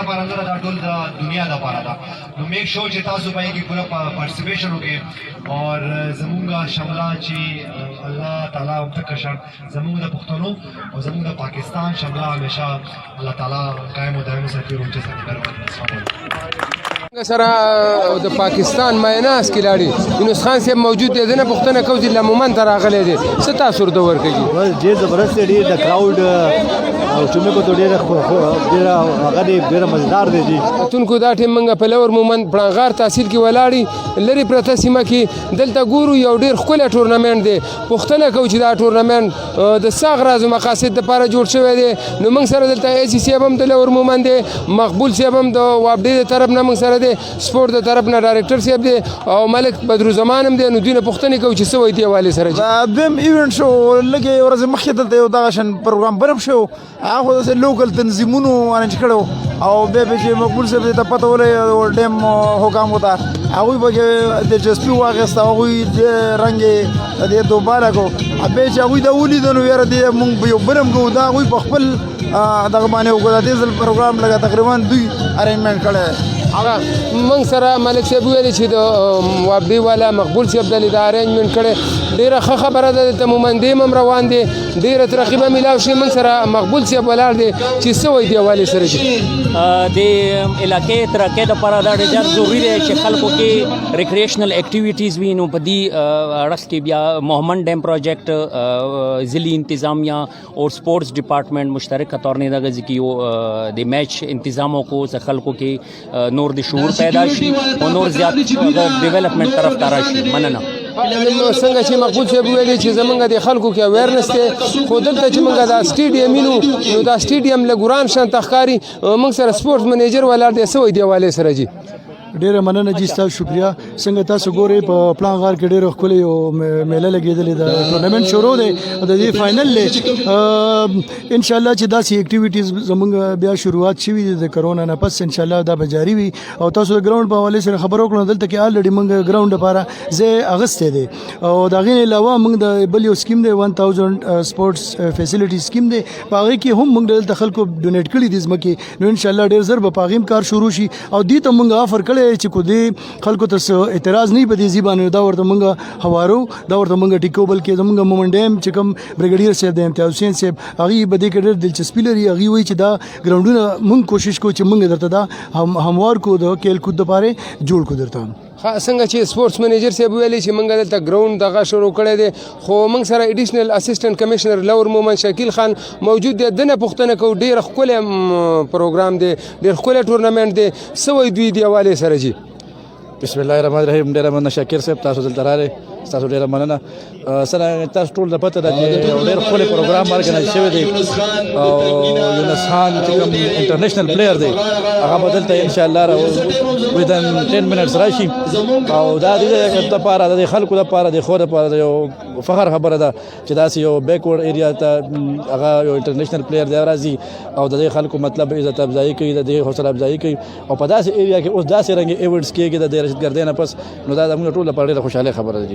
لپاره نه دا ټول د دنیا لپاره ده نو میک شور چې تاسو په کې پوره پارټیسیپیشن وکړئ اور زمونږ شمله چې الله تعالی هم تک شر زمونږ د پښتنو او زمونږ د پاکستان شمله همیشه الله تعالی قائم او دائم ساتي او چې څنګه سره د پاکستان مایناس کلاړي یونس خان صاحب موجود دی نه پښتنه کوم ضلع مومن ته راغلی دی څه تاسو ورته ورکوي ډېر زبردست دی د کراوډ او چې موږ ته ډېر هغه ډېر مزدار دی تونکو دا ټیم موږ په لور مومن پړانغار تحصیل کې ولاړی لري پرته سیمه کې دلته ګورو یو ډېر ښکلی ټورنمنټ دی پوښتنه کوو چې دا ټورنمنټ د څه اغراض او مقاصد دپاره جوړ شوی دی نو موږ سره دلته ایسي صاحب هم د لور مومن دی مقبول صاحب هم د وابډې د طرف نه موږ سره دی سپورت د طرف نه ډایرکټر صاحب دی او ملک بدروزمان هم دی نو دوی نه پوښتنې کوو چې څه وایي دې حوالې سره دویم ایونټ شو لږې ورځې مخکې دلته یو دغه شان پروګرام برم شو هغه داسې لوکل تنظیمونو ارنج کړو او بیا به چې مقبول صاحب ته پته ولې ډیم حکام وتا هغوی به دلچسپي واخیسته هغوی رنګ یې دوباره کو بیا چې هغوی دا ولیدل نو یاره دې مونږ به یو بل هم کوو دا هغوی په خپل دغه باندې وکړو دې ځل پروګرام لږه تقریبا دوی ارینجمنټ کړی هغه موږ سره ملک صاحب ویلي چې د وابډې والا مقبول صاحب دلې د ارینجمنټ کړی ډېره ښه خبره ده دلته مومندې هم روان دی ډېره ترقي به میلاو شي موږ سره مقبول صاحب ولاړ دی چې څه وایي دې حوالې سره چې د علاقې ترقۍ لپاره دا ډېر ضروري دی چې خلکو کې ریکریشنل اکټیویټیز وي نو په دې اړخ کې بیا محمد ډیم پروجیکټ ضلعي انتظامیہ اور سپورٹس ڈپارٹمنٹ مشترکہ طور نے دا کہ د میچ انتظاموں کو خلکو کې نور د شعور پیدا شي او نور زیات ډیولپمنٹ طرف ته راشي مننه څنګه چې مقبول صاحب ویلي چې زمونږ د خلکو کې اویرنس دی خو دلته چې موږ دا سټیډیم وینو نو دا سټیډیم له ګران شانته ښکاري موږ سره سپورټس منیجر ولاړ دی څه وایي دې حوالې سره جي ډیره مننه جی تاسو شکریا څنګه تاسو ګورئ په پلان غار کې ډیره ښکلې یو میله لګېدلې ده ټورنمنټ شروع دی د دې فائنل دی ان شاء الله چې داسې اکټیویټیز زموږ بیا شروعات شوي دي د کرونا نه پس ان شاء الله دا به جاري وي او تاسو د ګراوند په حوالې سره خبرو کړو دلته کې الریډي موږ ګراوند لپاره ځای اغوستی دی او د هغې نه علاوه موږ د بل یو سکیم دی 1000 سپورټس فیسیلیټي سکیم دی په هغې کې هم موږ دلته خلکو ډونیټ کړي دي ځمکې نو ان شاء الله ډېر زر به په هغې کار شروع شي او دې ته موږ آفر کړی چې کو دې خلکو ته اعتراض نه په دې زبانه دا ورته موږ هوارو دا ورته موږ ټیکو بلکې زموږ مومن ډیم چې کوم بریګیډیر صاحب د امتیاز حسین صاحب هغه به دې کې ډېر دلچسپي لري هغه وایي چې دا ګراوندونه موږ کوشش کوو چې موږ درته دا هموار کو د کېل کود لپاره جوړ کو درته څنګه چې سپورټس منیجر صاحب ویلي چې موږ دلته ګراوند دغه شروع کړی دی خو موږ سره ایډیشنل اسسټنټ کمشنر لور مومن شکیل خان موجود دی دنه پوښتنه کوو ډېر ښکلی پروګرام دی ډېر ښکلی ټورنمنټ دی څه وایي دوی دې حوالې سره جي بسم الله الرحمن الرحیم ډېره مننه شاکر صاحب تاسو دلته راغلئ تاسو ډېره مننه سره تاسو ټول د پته ده چې ډېر ښکلی پروګرام ارګنایز شوی دی او یونس خان چې کوم انټرنیشنل پلیئر دی هغه به دلته انشاءالله ودن 10 منټس راشي او دا د لپاره د خلکو لپاره د خور لپاره یو فخر خبره ده چې داسې یو بیکورډ ایریا ته هغه یو انټرنیشنل پلیئر دی راځي او د خلکو مطلب عزت افزایی کوي د حوصله افزایی کوي او په داسې ایریا کې اوس داسې رنګ ایونټس کېږي د رشدګردۍ نه پس نو دا زموږ ټول لپاره ډېره خوشحالۍ خبره ده.